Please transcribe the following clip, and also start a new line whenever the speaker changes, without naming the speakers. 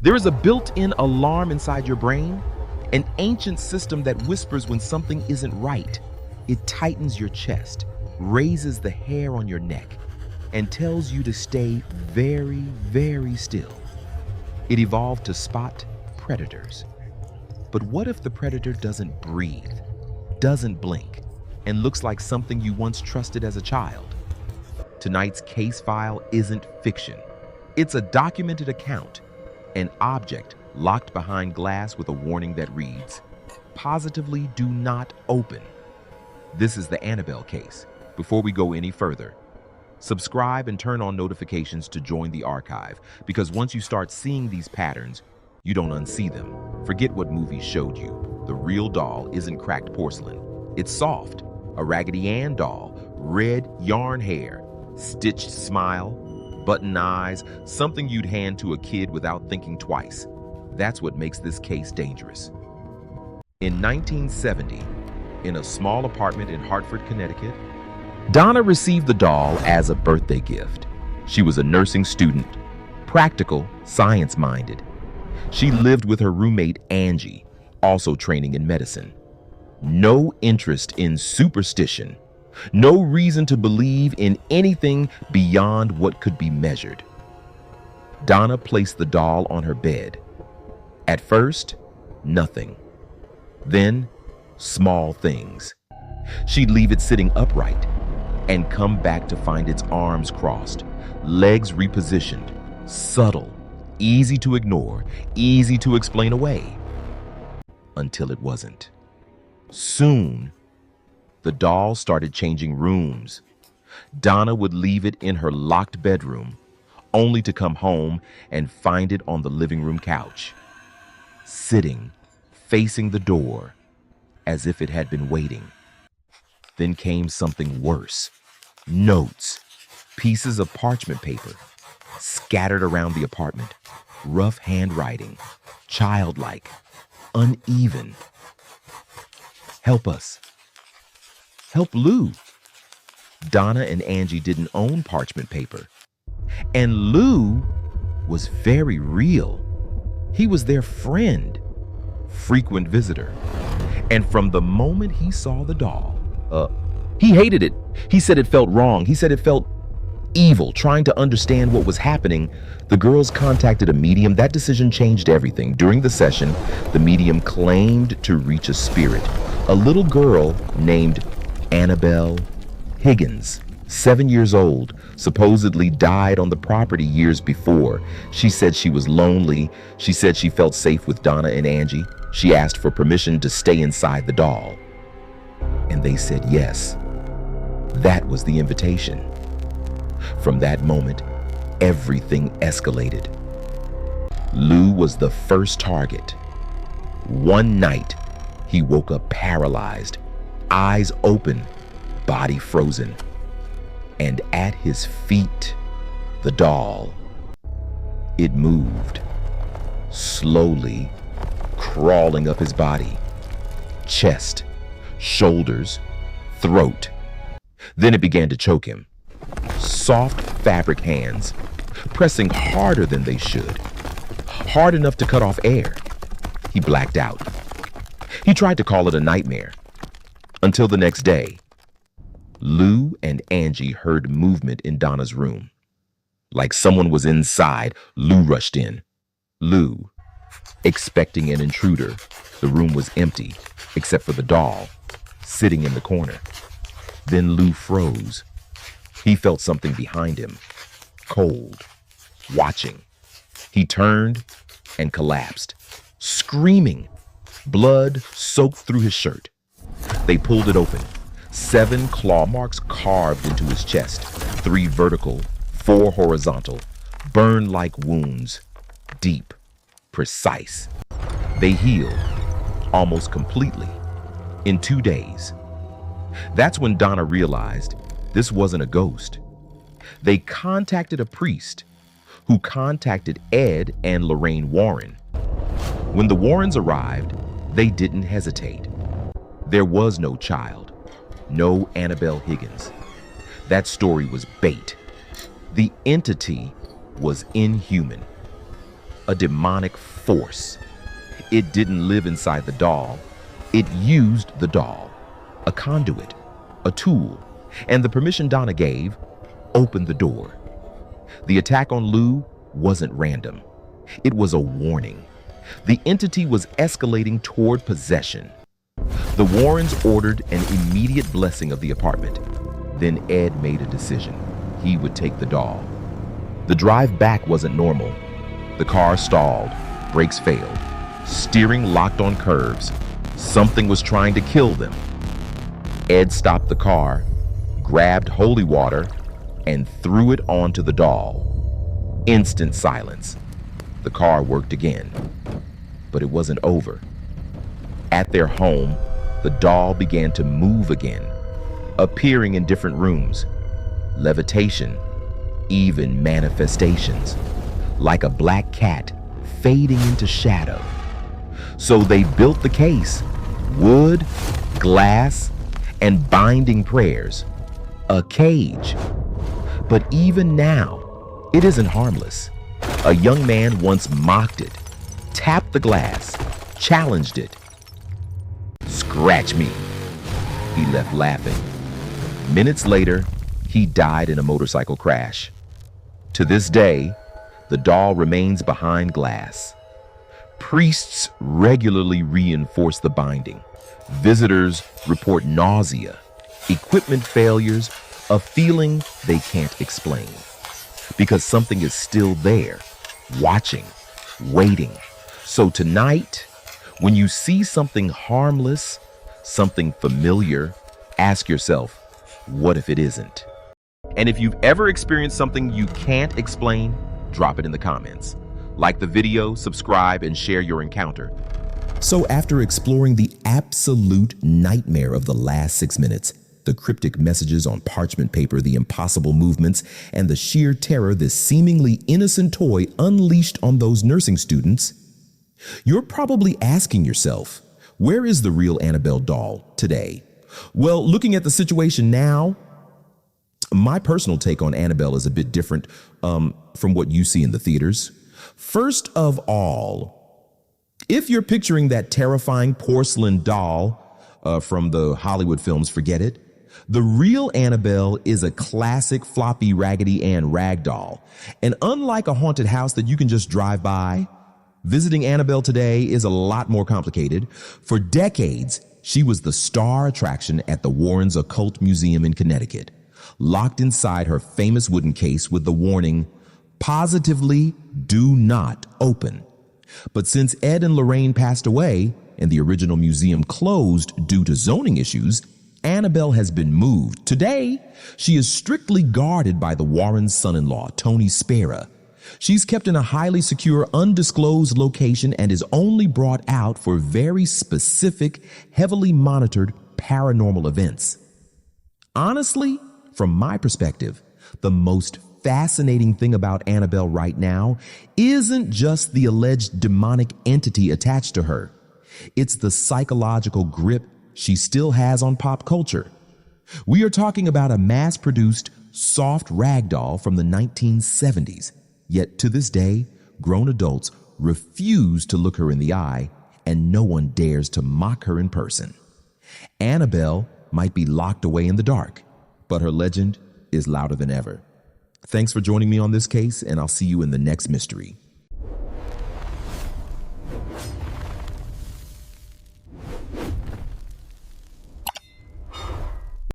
There is a built-in alarm inside your brain, an ancient system that whispers when something isn't right. It tightens your chest, raises the hair on your neck, and tells you to stay very, very still. It evolved to spot predators. But what if the predator doesn't breathe, doesn't blink, and looks like something you once trusted as a child? Tonight's case file isn't fiction. It's a documented account, an object locked behind glass with a warning that reads, "Positively do not open." This is the Annabelle case. Before we go any further, subscribe and turn on notifications to join the archive, because once you start seeing these patterns, you don't unsee them. Forget what movies showed you. The real doll isn't cracked porcelain. It's soft, a Raggedy Ann doll, red yarn hair, stitched smile, button eyes, something you'd hand to a kid without thinking twice. That's what makes this case dangerous. In 1970, in a small apartment in Hartford, Connecticut, Donna received the doll as a birthday gift. She was a nursing student, practical, science-minded. She lived with her roommate, Angie, also training in medicine. No interest in superstition, no reason to believe in anything beyond what could be measured. Donna placed the doll on her bed. At first, nothing. Then, small things. She'd leave it sitting upright and come back to find its arms crossed, legs repositioned, subtle, easy to ignore, easy to explain away. Until it wasn't. Soon, the doll started changing rooms. Donna would leave it in her locked bedroom, only to come home and find it on the living room couch, sitting, facing the door, as if it had been waiting. Then came something worse. Notes, pieces of parchment paper, scattered around the apartment, rough handwriting, childlike, uneven. "Help us. Help Lou." Donna and Angie didn't own parchment paper. And Lou was very real. He was their friend, frequent visitor. And from the moment he saw the doll, he hated it. He said it felt wrong. He said it felt evil. Trying to understand what was happening, the girls contacted a medium. That decision changed everything. During the session, the medium claimed to reach a spirit, a little girl named Annabelle Higgins, 7 years old, supposedly died on the property years before. She said she was lonely. She said she felt safe with Donna and Angie. She asked for permission to stay inside the doll. And they said yes. That was the invitation. From that moment, everything escalated. Lou was the first target. One night, he woke up paralyzed, eyes open, body frozen. And at his feet, the doll. It moved, slowly, crawling up his body, chest, shoulders, throat. Then it began to choke him. Soft fabric hands, pressing harder than they should, hard enough to cut off air. He blacked out. He tried to call it a nightmare. Until the next day, Lou and Angie heard movement in Donna's room. Like someone was inside, Lou rushed in. Lou, expecting an intruder. The room was empty, except for the doll, sitting in the corner. Then Lou froze. He felt something behind him, cold, watching. He turned and collapsed, screaming. Blood soaked through his shirt. They pulled it open. 7 claw marks carved into his chest, 3 vertical, 4 horizontal, burn-like wounds, deep, precise. They healed, almost completely, in 2 days. That's when Donna realized this wasn't a ghost. They contacted a priest, who contacted Ed and Lorraine Warren. When the Warrens arrived, they didn't hesitate. There was no child, no Annabelle Higgins. That story was bait. The entity was inhuman. a demonic force. It didn't live inside the doll. It used the doll, a conduit, a tool, and the permission Donna gave opened the door. The attack on Lou wasn't random. It was a warning. The entity was escalating toward possession. The Warrens ordered an immediate blessing of the apartment. Then Ed made a decision. He would take the doll. The drive back wasn't normal. The car stalled, brakes failed, steering locked on curves. Something was trying to kill them. Ed stopped the car, grabbed holy water, and threw it onto the doll. Instant silence. The car worked again, but it wasn't over. At their home, the doll began to move again, appearing in different rooms. Levitation, even manifestations, like a black cat fading into shadow. So they built the case, wood, glass, and binding prayers, a cage. But even now, it isn't harmless. A young man once mocked it, tapped the glass, challenged it. "Scratch me." He left laughing. Minutes later, he died in a motorcycle crash. To this day, the doll remains behind glass. Priests regularly reinforce the binding. Visitors report nausea, equipment failures, a feeling they can't explain. Because something is still there, watching, waiting. So tonight, when you see something harmless, something familiar, ask yourself, what if it isn't? And if you've ever experienced something you can't explain, drop it in the comments. Like the video, subscribe, and share your encounter. So after exploring the absolute nightmare of the last 6 minutes, the cryptic messages on parchment paper, the impossible movements, and the sheer terror this seemingly innocent toy unleashed on those nursing students, you're probably asking yourself, where is the real Annabelle doll today? Well, looking at the situation now, my personal take on Annabelle is a bit different from what you see in the theaters. First of all, if you're picturing that terrifying porcelain doll from the Hollywood films, forget it. The real Annabelle is a classic floppy Raggedy Ann rag doll. And unlike a haunted house that you can just drive by, visiting Annabelle today is a lot more complicated. For decades, she was the star attraction at the Warrens Occult Museum in Connecticut, locked inside her famous wooden case with the warning, "Positively do not open." But since Ed and Lorraine passed away and the original museum closed due to zoning issues, Annabelle has been moved. Today, she is strictly guarded by the Warrens' son-in-law, Tony Spera. She's kept in a highly secure, undisclosed location and is only brought out for very specific, heavily monitored paranormal events. Honestly, from my perspective, the most fascinating thing about Annabelle right now isn't just the alleged demonic entity attached to her. It's the psychological grip she still has on pop culture. We are talking about a mass-produced, soft rag doll from the 1970s. Yet to this day, grown adults refuse to look her in the eye, and no one dares to mock her in person. Annabelle might be locked away in the dark, but her legend is louder than ever. Thanks for joining me on this case, and I'll see you in the next mystery.